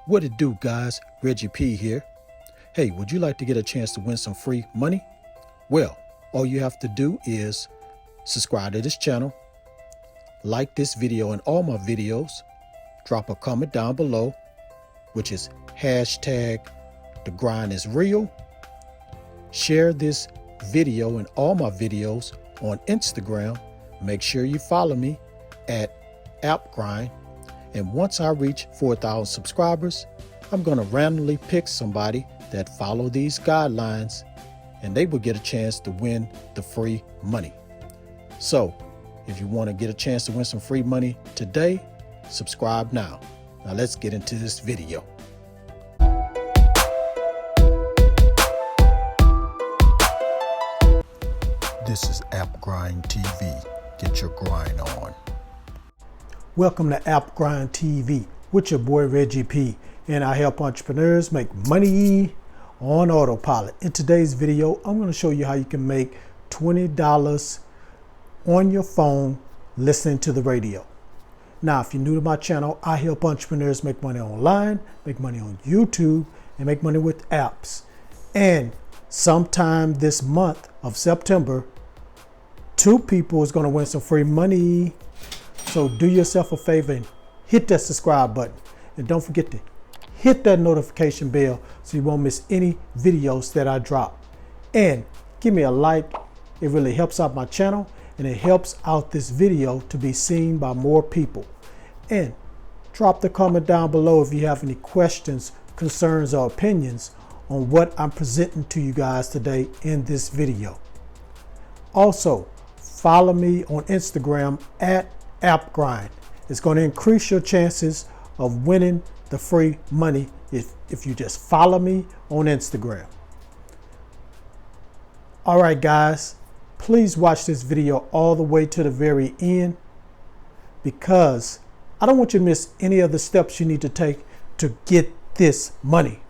What it do, guys? Reggie P here. Hey, would you like to get a chance to win some free money? Well, all you have to do is subscribe to this channel, like this video and all my videos, drop a comment down below, which is hashtag the grind is real. Share this video and all my videos on Instagram. Make sure you follow me at appgrind. And once I reach 4,000 subscribers, I'm going to randomly pick somebody that follow these guidelines and they will get a chance to win the free money. So if you want to get a chance to win some free money today, subscribe now. Now let's get into this video. This is App Grind TV. Get your grind on. Welcome to App Grind TV with your boy Reggie P, and I help entrepreneurs make money on autopilot. In today's video, I'm going to show you how you can make $20 on your phone listening to the radio. Now, if you're new to my channel, I help entrepreneurs make money online, make money on YouTube, and make money with apps. And sometime this month of September, 2 people is going to win some free money. So do yourself a favor and hit that subscribe button. And don't forget to hit that notification bell so you won't miss any videos that I drop. And give me a like. It really helps out my channel and it helps out this video to be seen by more people. And drop the comment down below if you have any questions, concerns, or opinions on what I'm presenting to you guys today in this video. Also, follow me on Instagram at AppGrind. It's going to increase your chances of winning the free money if you just follow me on Instagram. All right, guys, please watch this video all the way to the very end because I don't want you to miss any of the steps you need to take to get this money.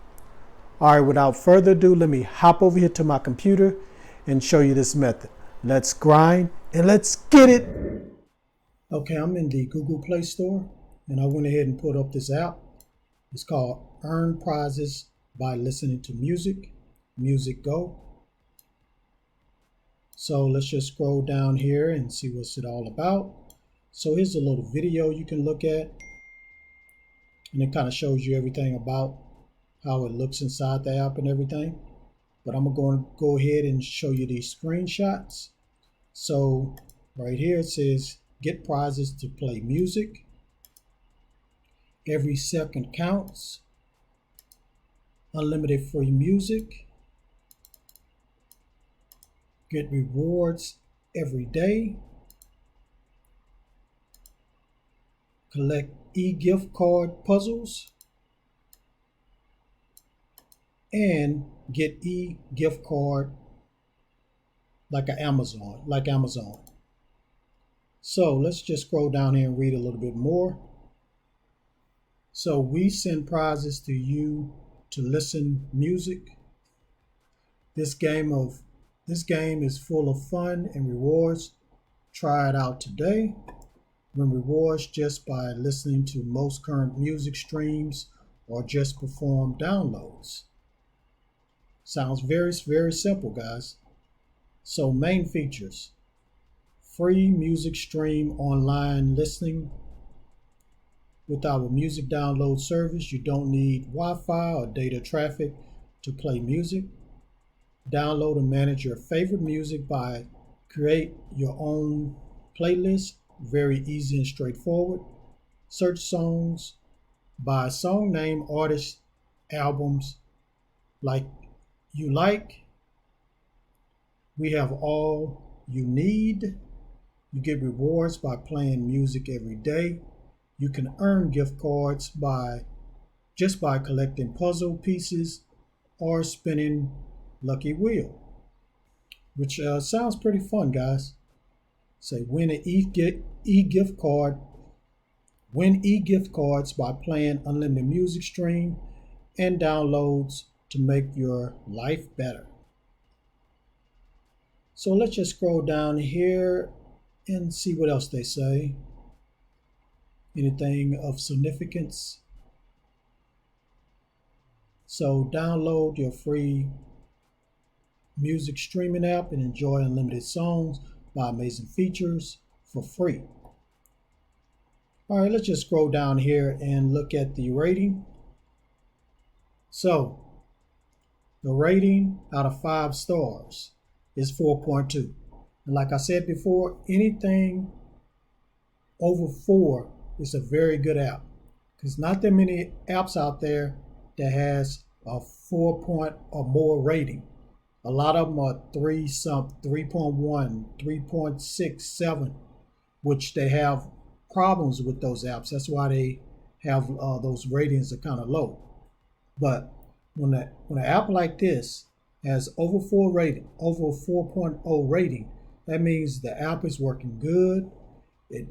All right, without further ado, let me hop over here to my computer and show you this method. Let's grind and let's get it. Okay, I'm in the Google Play Store and I went ahead and put up this app. It's called Earn Prizes by Listening to Music, Music Go. So let's just scroll down here and see what's it all about. So here's a little video you can look at and it kind of shows you everything about how it looks inside the app and everything. But I'm going to go ahead and show you these screenshots. So right here it says get prizes to play music. Every second counts. Unlimited free music. Get rewards every day. Collect e-gift card puzzles. And get e-gift card like Amazon. So let's just scroll down here and read a little bit more. So we send prizes to you to listen music. This game is full of fun and rewards. Try it out today. Win rewards just by listening to most current music streams or just perform downloads. Sounds very, very simple, guys. So main features. Free music stream online listening. With our music download service, you don't need Wi-Fi or data traffic to play music. Download and manage your favorite music by create your own playlist. Very easy and straightforward. Search songs by song name, artists, albums like you like. We have all you need. You get rewards by playing music every day. You can earn gift cards by collecting puzzle pieces or spinning lucky wheel, which sounds pretty fun, guys. Say win an e-gift card. Win e-gift cards by playing unlimited music stream and downloads to make your life better. So let's just scroll down here and see what else they say. Anything of significance? So download your free music streaming app and enjoy unlimited songs by amazing features for free. All right, let's just scroll down here and look at the rating. So the rating out of 5 stars is 4.2. And like I said before, anything over 4 is a very good app, because not that many apps out there that has a 4 point or more rating. A lot of them are 3.1, 3.67, which they have problems with those apps. That's why they have those ratings are kind of low. But when an app like this has over 4.0 rating, that means the app is working good. It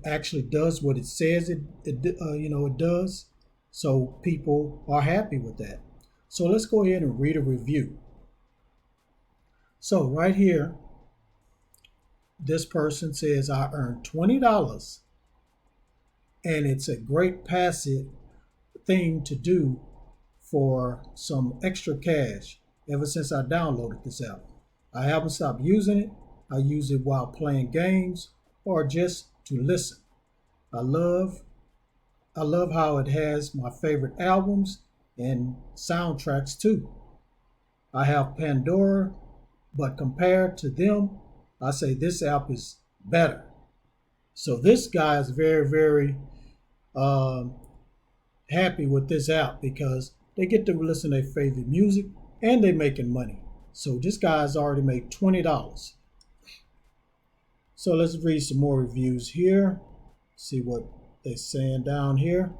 actually does what it says it does. So people are happy with that. So let's go ahead and read a review. So right here, this person says, I earned $20 and it's a great passive thing to do for some extra cash ever since I downloaded this app. I haven't stopped using it. I use it while playing games or just to listen. I love how it has my favorite albums and soundtracks too. I have Pandora, but compared to them, I say this app is better. So this guy is very, very happy with this app because they get to listen to their favorite music and they're making money. So this guy's already made $20. So let's read some more reviews here. See what they're saying down here.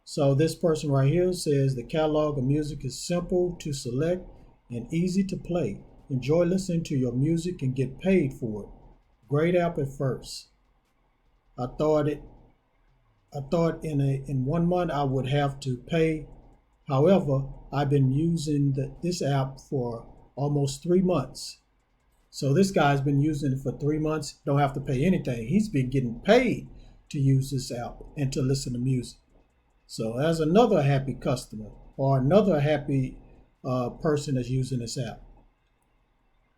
So this person right here says the catalog of music is simple to select and easy to play. Enjoy listening to your music and get paid for it. Great app at first. I thought in 1 month I would have to pay. However, I've been using this app for almost 3 months. So this guy's been using it for 3 months, don't have to pay anything. He's been getting paid to use this app and to listen to music. So there's another happy customer or another happy person that's using this app.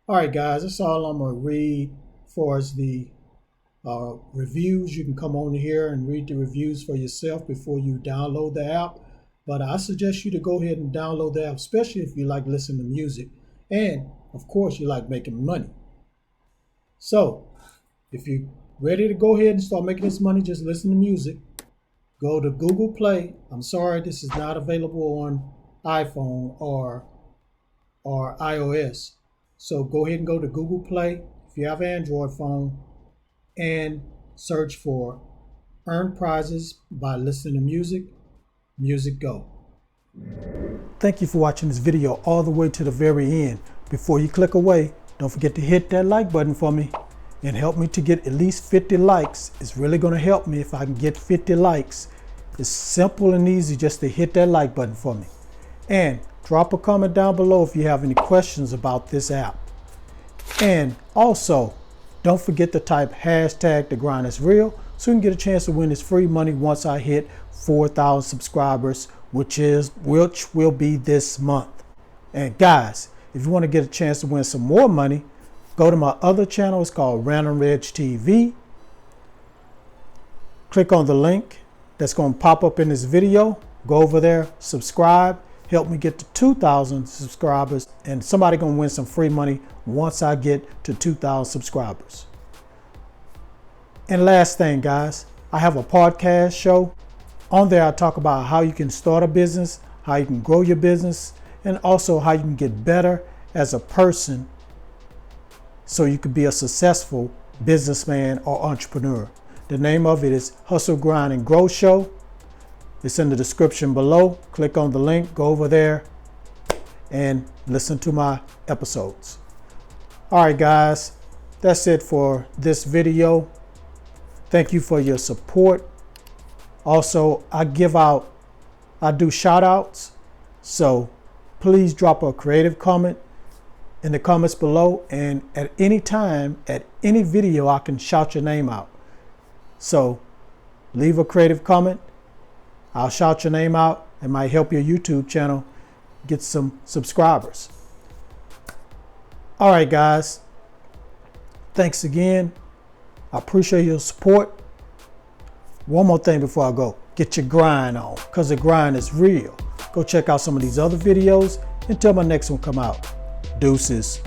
All right, guys, that's all I'm going to read as far as the reviews. You can come on here and read the reviews for yourself before you download the app. But I suggest you to go ahead and download the app, especially if you like listening to music. And, of course, you like making money. So, if you're ready to go ahead and start making this money, just listen to music. Go to Google Play. I'm sorry, this is not available on iPhone or iOS. So go ahead and go to Google Play if you have an Android phone and search for Earn Prizes by Listening to Music. Music Go. Thank you for watching this video all the way to the very end. Before you click away, don't forget to hit that like button for me and help me to get at least 50 likes. It's really going to help me if I can get 50 likes. It's simple and easy just to hit that like button for me. And drop a comment down below if you have any questions about this app. And also, don't forget to type hashtag The Grind Is Real so you can get a chance to win this free money once I hit 4,000 subscribers, which will be this month. And guys, if you want to get a chance to win some more money, go to my other channel. It's called Random Reg TV. Click on the link that's going to pop up in this video. Go over there, subscribe, help me get to 2,000 subscribers, and somebody going to win some free money once I get to 2,000 subscribers. And last thing, guys, I have a podcast show. On there, I talk about how you can start a business, how you can grow your business, and also how you can get better as a person so you can be a successful businessman or entrepreneur. The name of it is Hustle, Grind, and Grow Show. It's in the description below. Click on the link, go over there, and listen to my episodes. All right, guys, that's it for this video. Thank you for your support. Also, I do shout outs. So please drop a creative comment in the comments below. And at any time, at any video, I can shout your name out. So leave a creative comment. I'll shout your name out It might help your YouTube channel get some subscribers. All right, guys. Thanks again. I appreciate your support. One more thing before I go. Get your grind on, because the grind is real. Go check out some of these other videos until my next one come out. Deuces.